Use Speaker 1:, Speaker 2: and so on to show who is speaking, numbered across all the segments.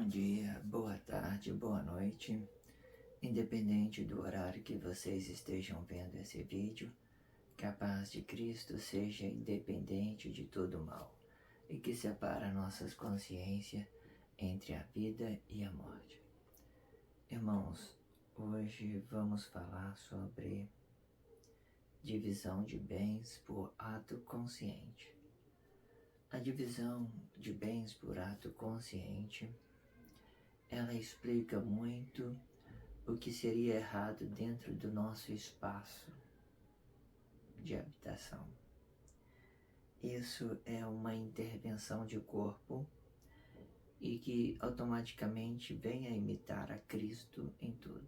Speaker 1: Bom dia, boa tarde, boa noite. Independente do horário que vocês estejam vendo esse vídeo, que a paz de Cristo seja independente de todo mal e que separa nossas consciências entre a vida e a morte. Irmãos, hoje vamos falar sobre divisão de bens por ato consciente. A divisão de bens por ato consciente, ela explica muito o que seria errado dentro do nosso espaço de habitação. Isso é uma intervenção de corpo e que automaticamente vem a imitar a Cristo em tudo.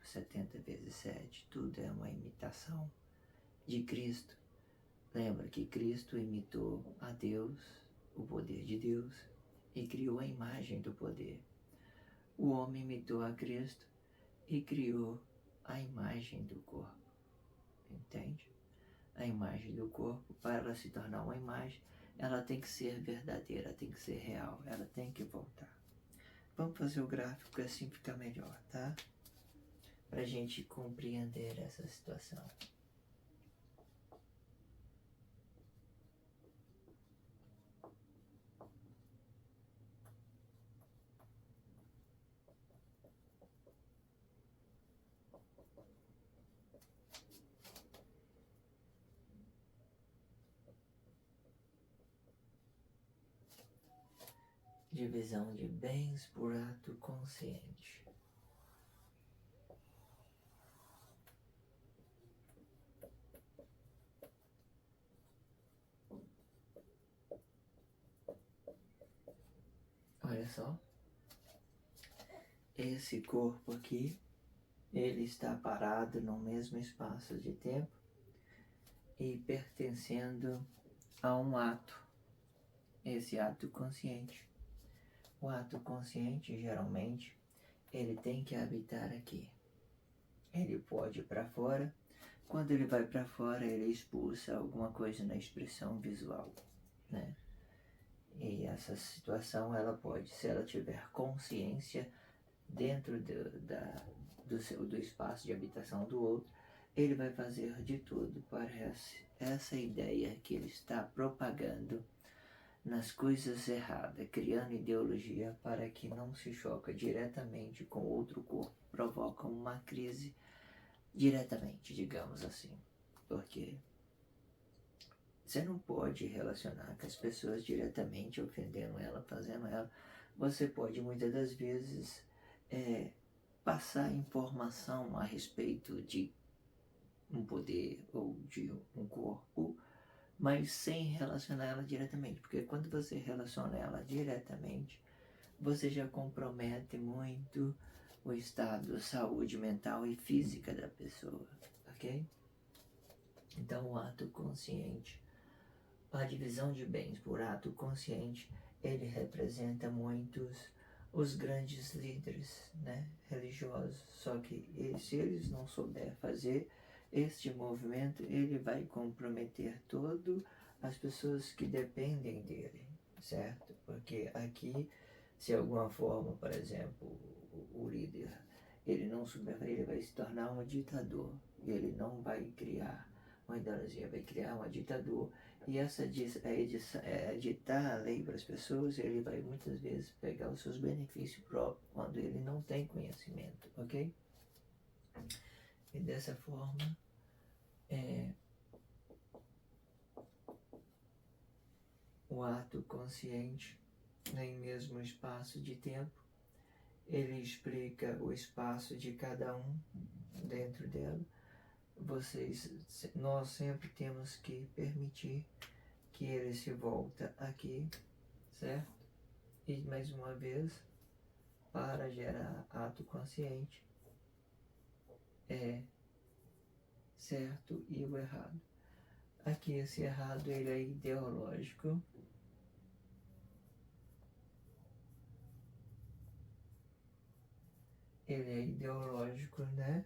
Speaker 1: 70 vezes 7, tudo é uma imitação de Cristo. Lembra que Cristo imitou a Deus, o poder de Deus, e criou a imagem do poder. O homem imitou a Cristo e criou a imagem do corpo. Entende? A imagem do corpo, para ela se tornar uma imagem, ela tem que ser verdadeira, tem que ser real, ela tem que voltar. Vamos fazer o gráfico que assim fica melhor, tá? Para a gente compreender essa situação. Divisão de bens por ato consciente. Olha só. Esse corpo aqui, ele está parado no mesmo espaço de tempo e pertencendo a um ato. Esse ato consciente. O ato consciente, geralmente, ele tem que habitar aqui. Ele pode ir para fora. Quando ele vai para fora, ele expulsa alguma coisa na expressão visual, né? E essa situação, ela pode, se ela tiver consciência dentro do espaço de habitação do outro, ele vai fazer de tudo para essa ideia que ele está propagando nas coisas erradas, criando ideologia para que não se choque diretamente com outro corpo, provoca uma crise diretamente, digamos assim, porque você não pode relacionar com as pessoas diretamente, ofendendo ela, fazendo ela. Você pode muitas das vezes passar informação a respeito de um poder ou de um corpo, mas sem relacionar ela diretamente, porque quando você relaciona ela diretamente, você já compromete muito o estado de saúde mental e física da pessoa, ok? Então o ato consciente, a divisão de bens por ato consciente, ele representa muitos os grandes líderes, né, religiosos, só que se eles não souberem fazer este movimento, ele vai comprometer todas as pessoas que dependem dele, certo? Porque aqui, se alguma forma, por exemplo, o líder, ele não souber, ele vai se tornar um ditador, ele não vai criar uma ideologia, vai criar uma ditadura, e essa ditar a lei para as pessoas, ele vai muitas vezes pegar os seus benefícios próprios, quando ele não tem conhecimento, ok? E dessa forma, o ato consciente, em mesmo espaço de tempo, ele explica o espaço de cada um dentro dela. Nós sempre temos que permitir que ele se volta aqui, certo? E mais uma vez, para gerar ato consciente, certo e o errado. Aqui esse errado, ele é ideológico. Ele é ideológico, né?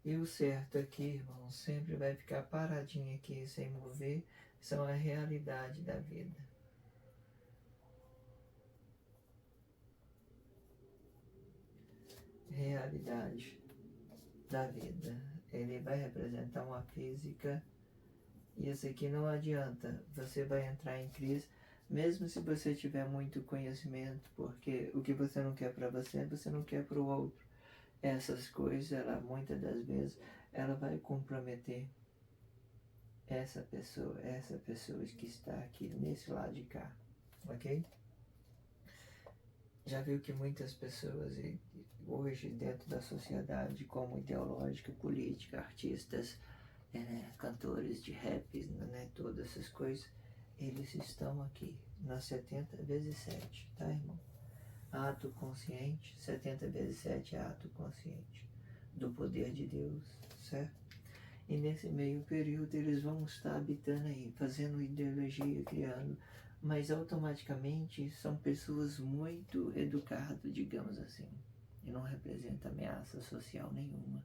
Speaker 1: E o certo aqui, irmão, sempre vai ficar paradinho aqui, sem mover, são a realidade da vida. humanidade da vida. Ele vai representar uma física, e isso aqui não adianta, você vai entrar em crise, mesmo se você tiver muito conhecimento, porque o que você não quer para você, você não quer para o outro. Essas coisas, ela, muitas das vezes, ela vai comprometer essa pessoa que está aqui nesse lado de cá, ok? Já viu que muitas pessoas hoje dentro da sociedade, como ideológica, política, artistas, cantores de rap, né, todas essas coisas, eles estão aqui nas 70 vezes 7, tá, irmão? Ato consciente, 70 vezes 7 é ato consciente do poder de Deus, certo? E nesse meio período eles vão estar habitando aí, fazendo ideologia, criando, mas automaticamente são pessoas muito educadas, digamos assim, e não representa ameaça social nenhuma.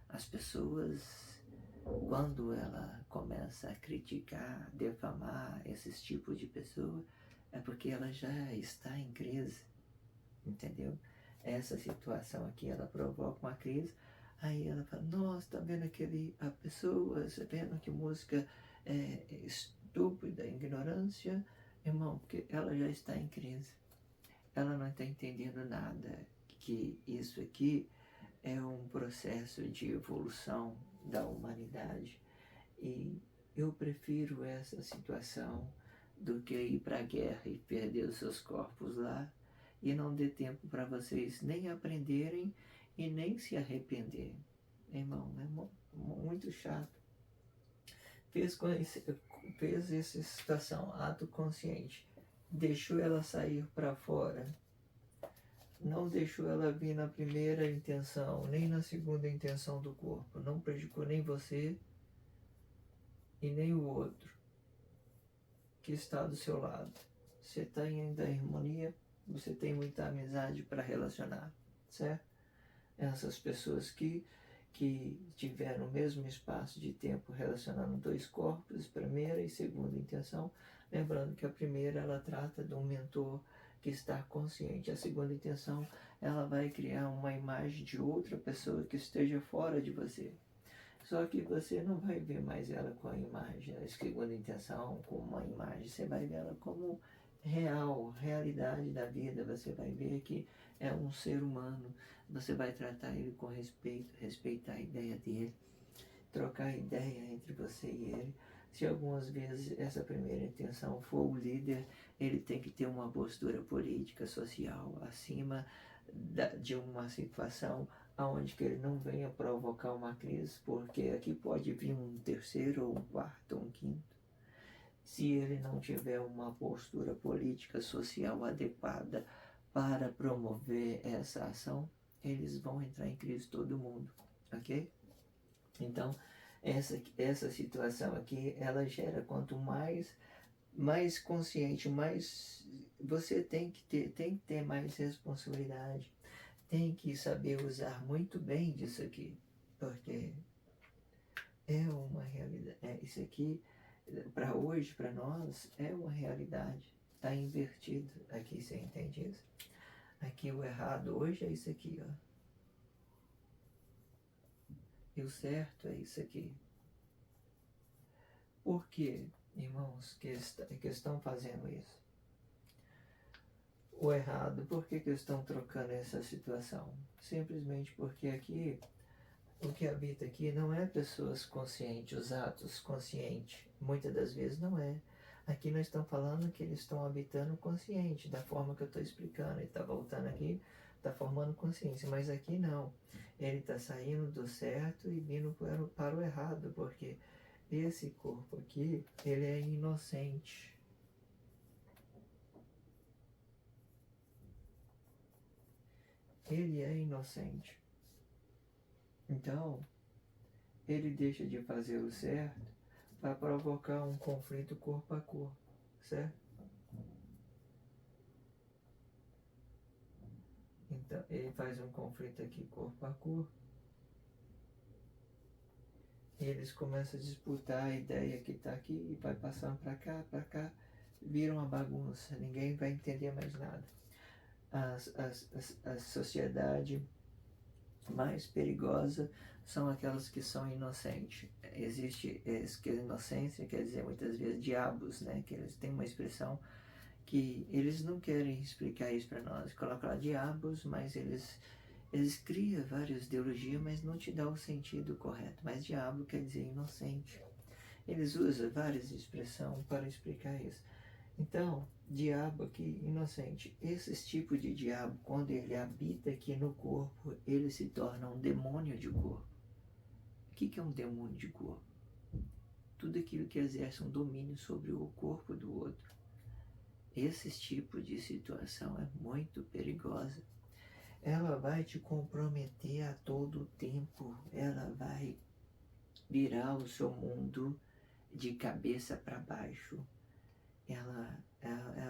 Speaker 1: As pessoas, quando ela começa a criticar, defamar esses tipos de pessoa, é porque ela já está em crise, entendeu? Essa situação aqui, ela provoca uma crise, aí ela fala, nossa, tá vendo a pessoa, tá vendo que música é estúpida, ignorância, irmão, porque ela já está em crise. Ela não está entendendo nada, que isso aqui é um processo de evolução da humanidade. E eu prefiro essa situação do que ir para a guerra e perder os seus corpos lá e não dê tempo para vocês nem aprenderem e nem se arrepender. Irmão, é muito chato. Fez essa situação, ato consciente, deixou ela sair para fora, não deixou ela vir na primeira intenção, nem na segunda intenção do corpo, não prejudicou nem você e nem o outro que está do seu lado. Você está ainda em harmonia, você tem muita amizade para relacionar, certo? Essas pessoas que tiveram o mesmo espaço de tempo relacionando dois corpos, primeira e segunda intenção, lembrando que a primeira ela trata de um mentor que está consciente, a segunda intenção ela vai criar uma imagem de outra pessoa que esteja fora de você. Só que você não vai ver mais ela com a imagem, a segunda intenção, com uma imagem, você vai ver ela como realidade da vida, você vai ver que é um ser humano, você vai tratar ele com respeito, respeitar a ideia dele, trocar ideia entre você e ele. Se algumas vezes essa primeira intenção for o líder, ele tem que ter uma postura política, social, acima de uma situação aonde que ele não venha provocar uma crise, porque aqui pode vir um terceiro, ou um quarto, ou um quinto. Se ele não tiver uma postura política, social adequada para promover essa ação, eles vão entrar em crise todo mundo, ok? Então, essa situação aqui, ela gera quanto mais consciente, mais você tem que ter mais responsabilidade, tem que saber usar muito bem disso aqui, porque é uma realidade, isso aqui, para hoje, para nós, é uma realidade, está invertido aqui, você entende isso? Aqui o errado hoje é isso aqui, ó. E o certo é isso aqui. Por que, irmãos, que estão fazendo isso? O errado, por que estão trocando essa situação? Simplesmente porque aqui, o que habita aqui não é pessoas conscientes, os atos conscientes. Muitas das vezes não é. Aqui nós estamos falando que eles estão habitando consciente, da forma que eu estou explicando. Ele está voltando aqui, está formando consciência, mas aqui não. Ele está saindo do certo e vindo para o errado, porque esse corpo aqui, ele é inocente. Ele é inocente. Então, ele deixa de fazer o certo para provocar um conflito corpo a corpo, certo? Então, ele faz um conflito aqui corpo a corpo. E eles começam a disputar a ideia que está aqui e vai passando para cá, vira uma bagunça, ninguém vai entender mais nada. A sociedade mais perigosa são aquelas que são inocentes. Existe que inocência quer dizer muitas vezes diabos, né? Que eles têm uma expressão que eles não querem explicar isso para nós. Colocam lá diabos, mas eles criam várias ideologias, mas não te dão o sentido correto. Mas diabo quer dizer inocente. Eles usam várias expressões para explicar isso. Então, diabo aqui, inocente. Esses tipos de diabo, quando ele habita aqui no corpo, ele se torna um demônio de corpo. O que é um demônio de corpo? Tudo aquilo que exerce um domínio sobre o corpo do outro. Esse tipo de situação é muito perigosa. Ela vai te comprometer a todo tempo. Ela vai virar o seu mundo de cabeça para baixo. Ela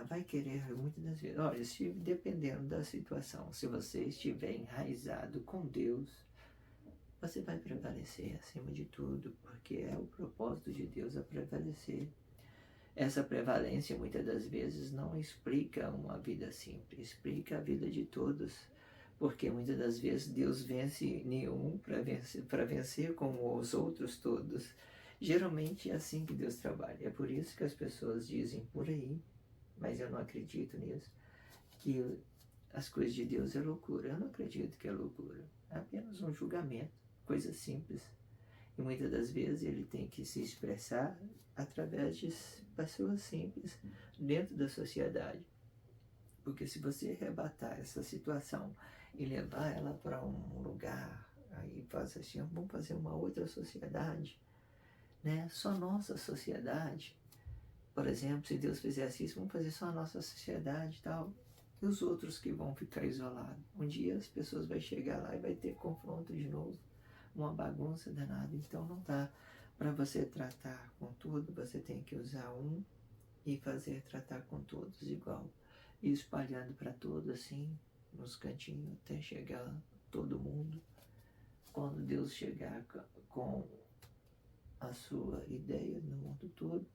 Speaker 1: vai querer muitas das vezes, olha, se dependendo da situação, se você estiver enraizado com Deus, você vai prevalecer acima de tudo, porque é o propósito de Deus a prevalecer. Essa prevalência muitas das vezes não explica uma vida simples, explica a vida de todos, porque muitas das vezes Deus vence nenhum para vencer como os outros todos. Geralmente é assim que Deus trabalha. É por isso que as pessoas dizem por aí, mas eu não acredito nisso, que as coisas de Deus é loucura. Eu não acredito que é loucura. É apenas um julgamento, coisa simples. E muitas das vezes ele tem que se expressar através de pessoas simples dentro da sociedade. Porque se você arrebatar essa situação e levar ela para um lugar, aí faz assim, vamos fazer uma outra sociedade, né? Só nossa sociedade. Por exemplo, se Deus fizesse isso, vamos fazer só a nossa sociedade e tal. E os outros que vão ficar isolados? Um dia as pessoas vão chegar lá e vai ter confronto de novo. Uma bagunça danada. Então não dá para você tratar com tudo, você tem que usar um e fazer tratar com todos igual. E espalhando para todos assim, nos cantinhos, até chegar todo mundo. Quando Deus chegar com a sua ideia no mundo todo,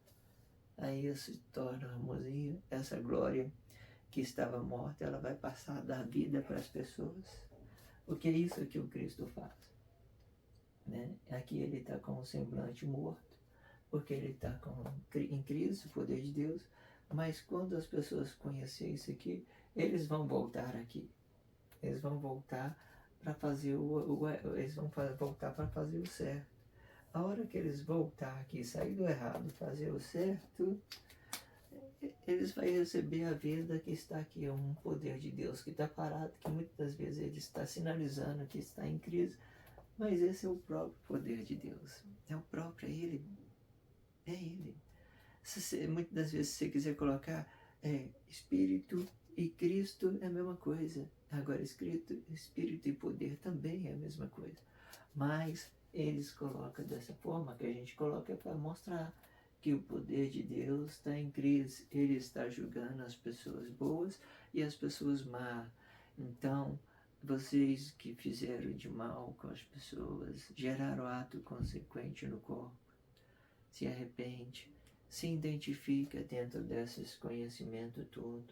Speaker 1: aí se torna harmonia, essa glória que estava morta, ela vai passar a dar vida para as pessoas. Porque é isso que o Cristo faz. Né? Aqui ele está com o semblante morto, porque ele está em crise, o poder de Deus, mas quando as pessoas conhecerem isso aqui, eles vão voltar aqui. Eles vão voltar para fazer voltar para fazer o certo. A hora que eles voltar aqui, sair do errado, fazer o certo, eles vão receber a vida que está aqui, um poder de Deus que está parado, que muitas vezes ele está sinalizando que está em crise, mas esse é o próprio poder de Deus. É o próprio, é Ele. É Ele. Muitas das vezes, se você quiser colocar Espírito e Cristo é a mesma coisa. Agora, Espírito e poder também é a mesma coisa. Mas eles colocam dessa forma que a gente coloca para mostrar que o poder de Deus está em crise. Ele está julgando as pessoas boas e as pessoas más. Então, vocês que fizeram de mal com as pessoas, geraram ato consequente no corpo, se arrepende, se identifica dentro desses conhecimentos todo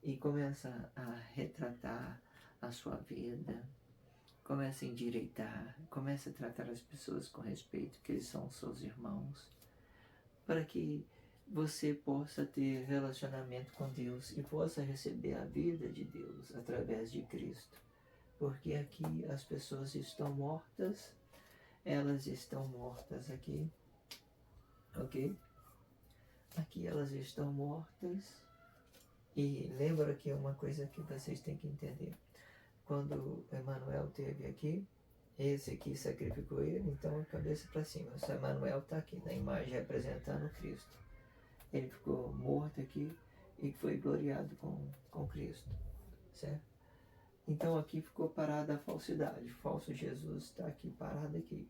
Speaker 1: e começa a retratar a sua vida, começa a endireitar, começa a tratar as pessoas com respeito, que eles são seus irmãos, para que você possa ter relacionamento com Deus e possa receber a vida de Deus através de Cristo. Porque aqui as pessoas estão mortas, elas estão mortas aqui, ok? Aqui elas estão mortas. E lembra que uma coisa que vocês têm que entender. Quando Emmanuel esteve aqui, esse aqui sacrificou ele, então a cabeça para cima. O Emmanuel está aqui na imagem representando Cristo. Ele ficou morto aqui e foi gloriado com Cristo, certo? Então aqui ficou parada a falsidade. O falso Jesus está aqui, parado aqui.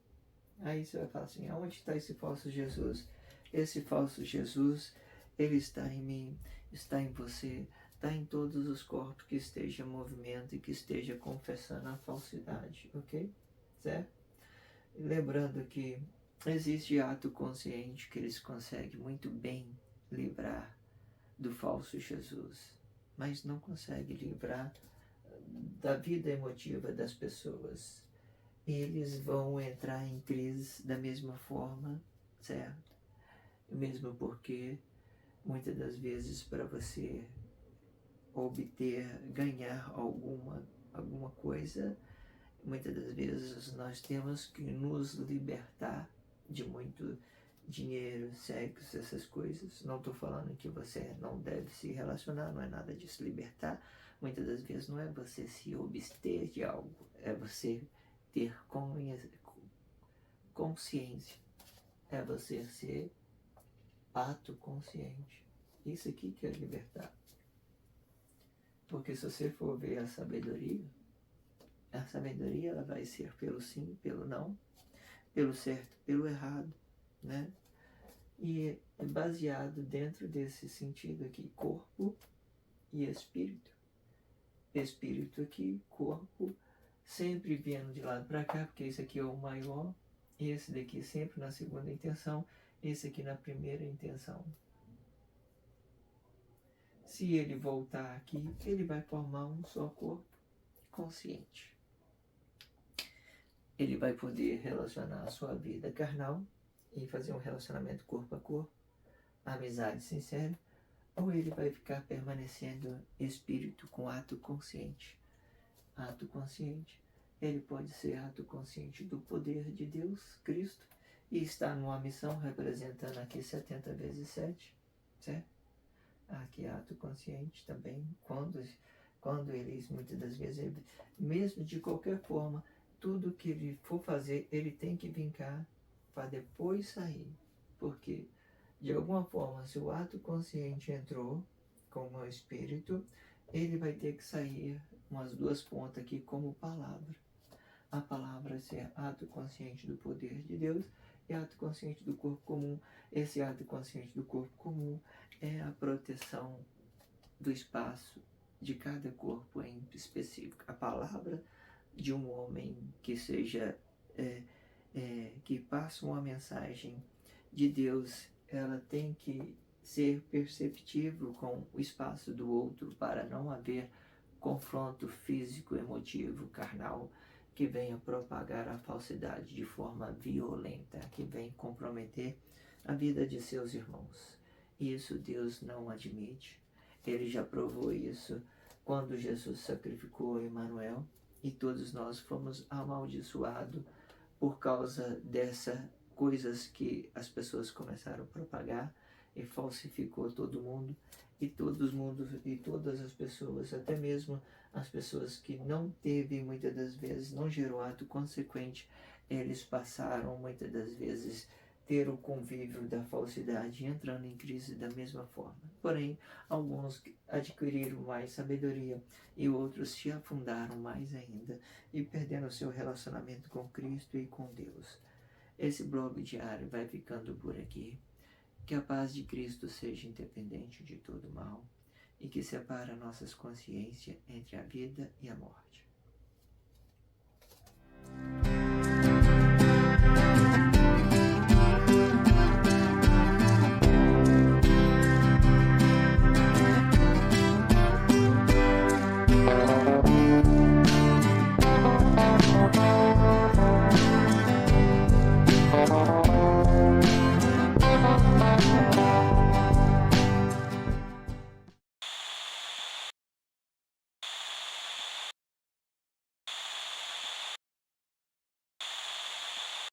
Speaker 1: Aí você vai falar assim, aonde está esse falso Jesus? Esse falso Jesus, ele está em mim, está em você, está em todos os corpos que esteja em movimento e que esteja confessando a falsidade, ok? Certo? Lembrando que existe ato consciente que eles conseguem muito bem livrar do falso Jesus, mas não consegue livrar da vida emotiva das pessoas. Eles vão entrar em crise da mesma forma, certo? Mesmo porque, muitas das vezes, para você ganhar alguma coisa, muitas das vezes nós temos que nos libertar de muito dinheiro, sexo, essas coisas. Não estou falando que você não deve se relacionar, não é nada de se libertar. Muitas das vezes não é você se abster de algo, é você ter consciência, é você ser autoconsciente. Isso aqui que é libertar. Porque se você for ver a sabedoria ela vai ser pelo sim, pelo não, pelo certo, pelo errado, né? E é baseado dentro desse sentido aqui, corpo e espírito. Espírito aqui, corpo, sempre vindo de lado para cá, porque esse aqui é o maior, esse daqui sempre na segunda intenção, esse aqui na primeira intenção. Se ele voltar aqui, ele vai formar um só corpo consciente. Ele vai poder relacionar a sua vida carnal e fazer um relacionamento corpo a corpo, amizade sincera, ou ele vai ficar permanecendo espírito com ato consciente. Ato consciente, ele pode ser ato consciente do poder de Deus, Cristo, e está numa missão representando aqui 70 vezes 7, certo? Aqui é ato consciente também, quando eles, muitas das vezes, mesmo de qualquer forma, tudo que ele for fazer, ele tem que vir cá para depois sair. Porque, de alguma forma, se o ato consciente entrou como espírito, ele vai ter que sair umas duas pontas aqui como palavra. A palavra ser ato consciente do poder de Deus e ato consciente do corpo comum. Esse ato consciente do corpo comum é a proteção do espaço de cada corpo em específico. A palavra de um homem que seja, que passa uma mensagem de Deus, ela tem que ser perceptível com o espaço do outro para não haver confronto físico, emotivo, carnal, que venha propagar a falsidade de forma violenta, que venha comprometer a vida de seus irmãos. Isso Deus não admite. Ele já provou isso quando Jesus sacrificou Emanuel e todos nós fomos amaldiçoados por causa dessas coisas que as pessoas começaram a propagar e falsificou todo mundo e todas as pessoas, até mesmo as pessoas que não teve muitas das vezes, não gerou ato consequente, eles passaram muitas das vezes ter o convívio da falsidade, entrando em crise da mesma forma. Porém, alguns adquiriram mais sabedoria e outros se afundaram mais ainda e perderam seu relacionamento com Cristo e com Deus. Esse blog diário vai ficando por aqui. Que a paz de Cristo seja independente de todo mal e que separe nossas consciências entre a vida e a morte.